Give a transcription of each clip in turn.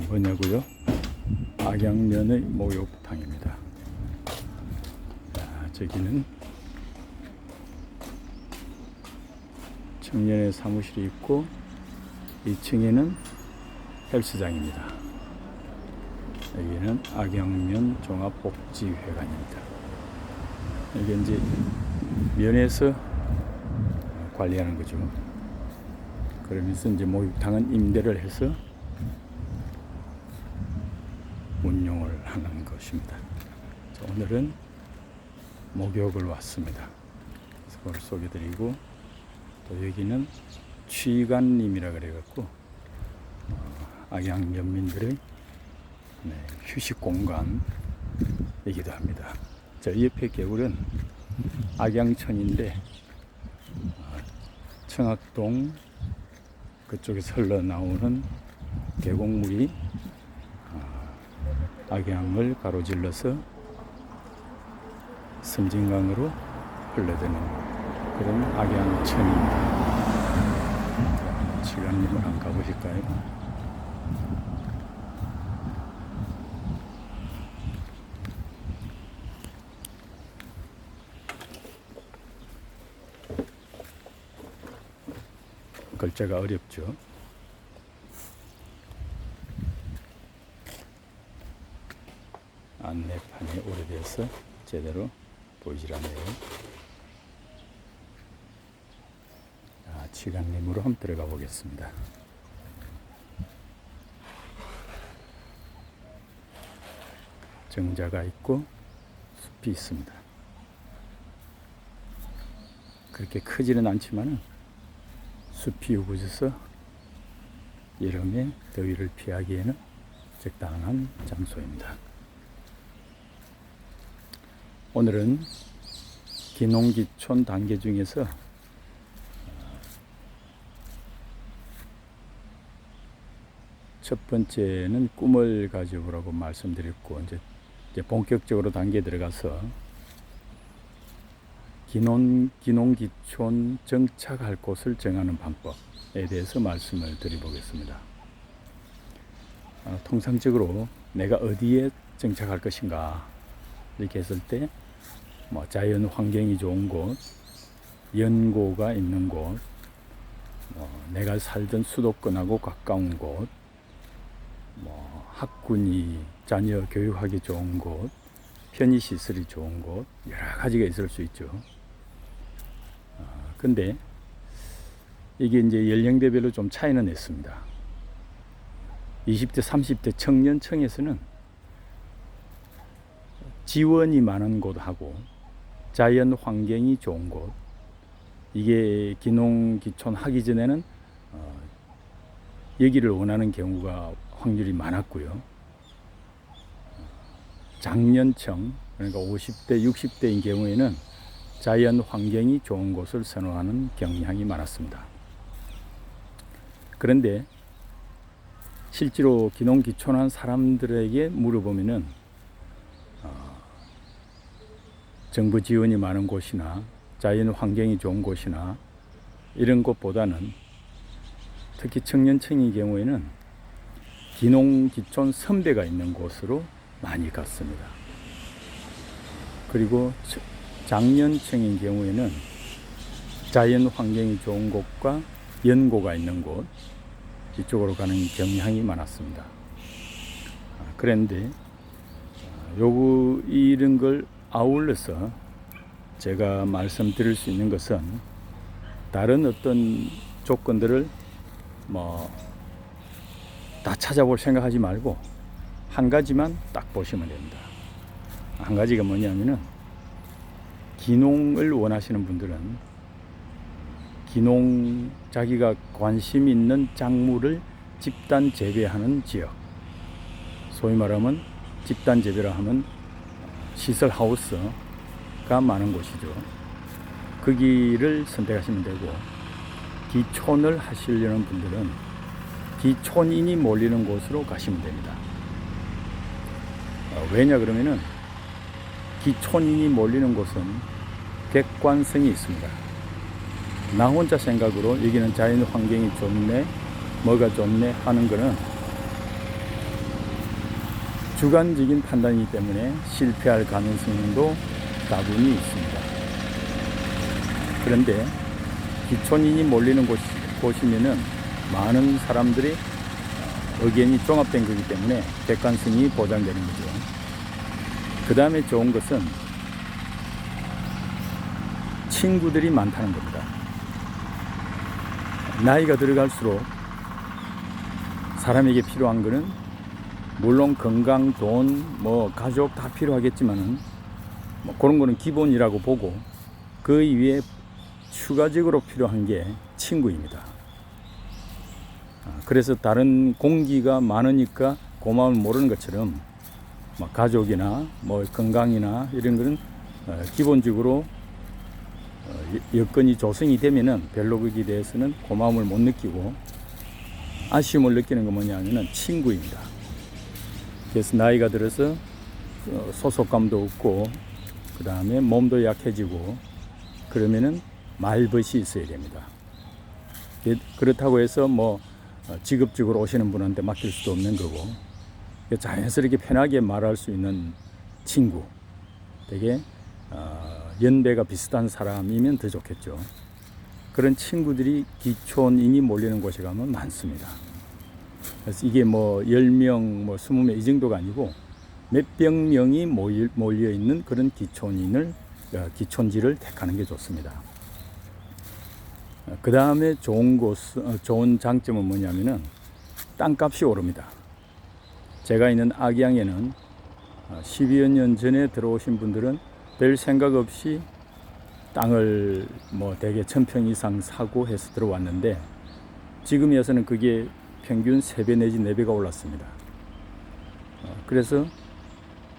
뭐냐고요? 악양면의 목욕탕입니다. 자, 저기는 청년의 사무실이 있고 2층에는 헬스장입니다. 여기는 악양면 종합복지회관입니다. 이게 이제 면에서 관리하는 거죠. 그러면서 이제 목욕탕은 임대를 해서 운용을 하는 것입니다. 자, 오늘은 목욕을 왔습니다. 그래서 그걸 소개드리고, 또 여기는 취관님이라 그래갖고 악양면민들의 휴식 공간이기도 합니다. 저 옆에 개울은 악양천인데 청학동 그쪽에서 흘러나오는 계곡물이 악양을 가로질러서 섬진강으로 흘러드는 그런 악양천입니다. 시간님을 한번 가보실까요? 글자가 어렵죠. 안내판이 오래돼서 제대로 보이질 않네요. 치간림으로 한번 들어가 보겠습니다. 정자가 있고 숲이 있습니다. 그렇게 크지는 않지만 숲이 우거져서 여름에 더위를 피하기에는 적당한 장소입니다. 오늘은 기농기촌 단계 중에서 첫 번째는 꿈을 가져보라고 말씀드렸고, 이제 본격적으로 단계에 들어가서 기농기촌 정착할 곳을 정하는 방법에 대해서 말씀을 드려보겠습니다. 통상적으로 내가 어디에 정착할 것인가 이렇게 했을 때 자연 환경이 좋은 곳, 연고가 있는 곳, 내가 살던 수도권하고 가까운 곳, 학군이 자녀 교육하기 좋은 곳, 편의시설이 좋은 곳, 여러 가지가 있을 수 있죠. 근데 이게 이제 연령대별로 좀 차이는 냈습니다. 20대, 30대 청년층에서는 지원이 많은 곳하고 자연 환경이 좋은 곳, 이게 기농기촌 하기 전에는 여기를 원하는 경우가 확률이 많았고요. 장년층, 그러니까 50대, 60대인 경우에는 자연 환경이 좋은 곳을 선호하는 경향이 많았습니다. 그런데 실제로 기농기촌한 사람들에게 물어보면은 정부 지원이 많은 곳이나 자연 환경이 좋은 곳이나 이런 곳보다는 특히 청년층의 경우에는 기농기촌 선배가 있는 곳으로 많이 갔습니다. 그리고 장년층인 경우에는 자연 환경이 좋은 곳과 연고가 있는 곳, 이쪽으로 가는 경향이 많았습니다. 그런데 이런 걸 아울러서 제가 말씀드릴 수 있는 것은 다른 어떤 조건들을 다 찾아볼 생각하지 말고 한 가지만 딱 보시면 됩니다. 한 가지가 뭐냐면은 기농을 원하시는 분들은 기농, 자기가 관심 있는 작물을 집단 재배하는 지역, 소위 말하면 집단 재배라 하면 시설 하우스가 많은 곳이죠. 거기를 선택하시면 되고, 기촌을 하시려는 분들은 기촌인이 몰리는 곳으로 가시면 됩니다. 왜냐 그러면은 기촌인이 몰리는 곳은 객관성이 있습니다. 나 혼자 생각으로 여기는 자연 환경이 좋네, 뭐가 좋네 하는 거는 주관적인 판단이기 때문에 실패할 가능성도 다분히 있습니다. 그런데 기촌인이 몰리는 곳이면은 많은 사람들이 의견이 종합된 거기 때문에 객관성이 보장되는 거죠. 그 다음에 좋은 것은 친구들이 많다는 겁니다. 나이가 들어갈수록 사람에게 필요한 거는 물론 건강, 돈, 뭐 가족 다 필요하겠지만은 뭐 그런 거는 기본이라고 보고 그 이외에 추가적으로 필요한 게 친구입니다. 그래서 다른 공기가 많으니까 고마움을 모르는 것처럼 뭐 가족이나 뭐 건강이나 이런 거는 기본적으로 여건이 조성이 되면은 별로 거기에 대해서는 고마움을 못 느끼고 아쉬움을 느끼는 건 뭐냐면은 친구입니다. 그래서 나이가 들어서 소속감도 없고 그 다음에 몸도 약해지고 그러면은 말벗이 있어야 됩니다. 그렇다고 해서 뭐 직업적으로 오시는 분한테 맡길 수도 없는 거고 자연스럽게 편하게 말할 수 있는 친구, 되게 연배가 비슷한 사람이면 더 좋겠죠. 그런 친구들이 기촌인이 몰리는 곳에 가면 많습니다. 그래서 이게 뭐 10명, 뭐 20명 이 정도가 아니고 몇백 명이 몰려 있는 그런 기촌지를 택하는 게 좋습니다. 그 다음에 좋은 장점은 뭐냐면은 땅값이 오릅니다. 제가 있는 악양에는 12여 년 전에 들어오신 분들은 별 생각 없이 땅을 뭐 대개 1000평 이상 사고 해서 들어왔는데 지금이어서는 그게 평균 3배 내지 4배가 올랐습니다. 그래서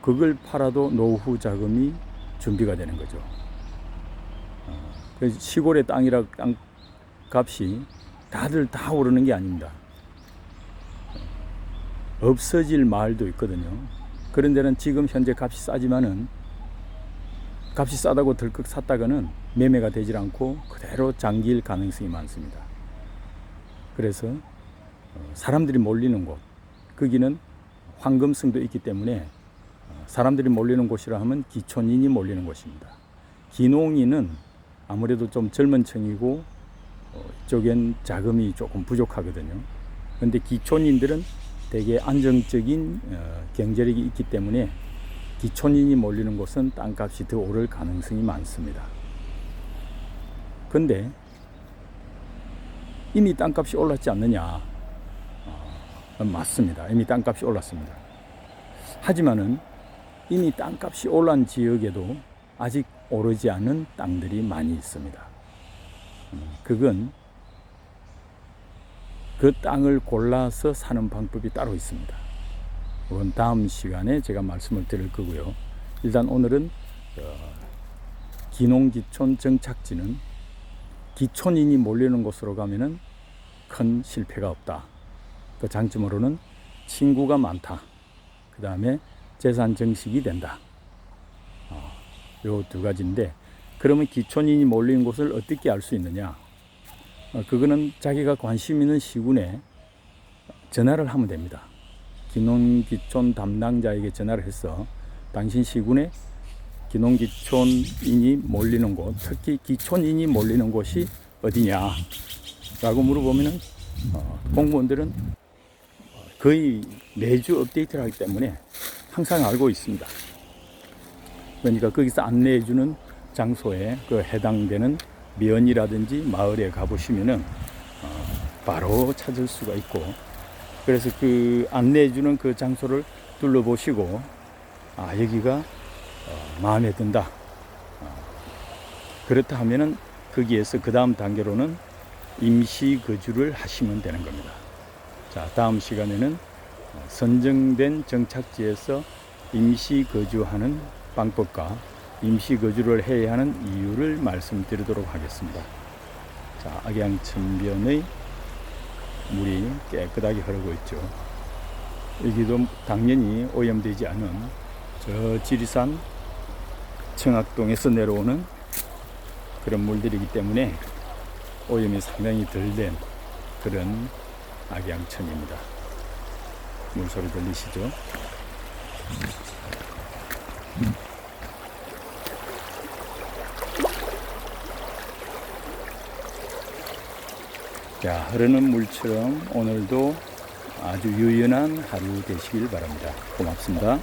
그걸 팔아도 노후 자금이 준비가 되는 거죠. 그래서 시골의 땅값이 다들 다 오르는 게 아닙니다. 없어질 마을도 있거든요. 그런 데는 지금 현재 값이 싸지만은 값이 싸다고 덜컥 샀다가는 매매가 되질 않고 그대로 잠길 가능성이 많습니다. 그래서 사람들이 몰리는 곳, 거기는 황금성도 있기 때문에 사람들이 몰리는 곳이라 하면 기촌인이 몰리는 곳입니다. 기농인은 아무래도 좀 젊은 층이고 이쪽엔 자금이 조금 부족하거든요. 그런데 기촌인들은 되게 안정적인 경제력이 있기 때문에 기촌인이 몰리는 곳은 땅값이 더 오를 가능성이 많습니다. 근데 이미 땅값이 올랐지 않느냐? 맞습니다. 이미 땅값이 올랐습니다. 하지만은 이미 땅값이 올란 지역에도 아직 오르지 않은 땅들이 많이 있습니다. 그건 그 땅을 골라서 사는 방법이 따로 있습니다. 그건 다음 시간에 제가 말씀을 드릴 거고요. 일단 오늘은 기농기촌 정착지는 기촌인이 몰리는 곳으로 가면은 큰 실패가 없다. 그 장점으로는 친구가 많다. 그 다음에 재산 정식이 된다. 요 두 가지인데, 그러면 기촌인이 몰린 곳을 어떻게 알 수 있느냐? 그거는 자기가 관심 있는 시군에 전화를 하면 됩니다. 기농기촌 담당자에게 전화를 해서 당신 시군에 기농기촌인이 몰리는 곳, 특히 기촌인이 몰리는 곳이 어디냐 라고 물어보면은 공무원들은 거의 매주 업데이트를 하기 때문에 항상 알고 있습니다. 그러니까 거기서 안내해주는 장소에 그 해당되는 면이라든지 마을에 가보시면은 바로 찾을 수가 있고, 그래서 그 안내해주는 그 장소를 둘러보시고 여기가 마음에 든다, 그렇다 하면은 거기에서 그 다음 단계로는 임시 거주를 하시면 되는 겁니다. 자, 다음 시간에는 선정된 정착지에서 임시 거주하는 방법과 임시 거주를 해야 하는 이유를 말씀드리도록 하겠습니다. 자, 악양천변의 물이 깨끗하게 흐르고 있죠. 여기도 당연히 오염되지 않은 저 지리산 청학동에서 내려오는 그런 물들이기 때문에 오염이 상당히 덜 된 그런 악양천입니다. 물소리 들리시죠? 자, 흐르는 물처럼 오늘도 아주 유연한 하루 되시길 바랍니다. 고맙습니다.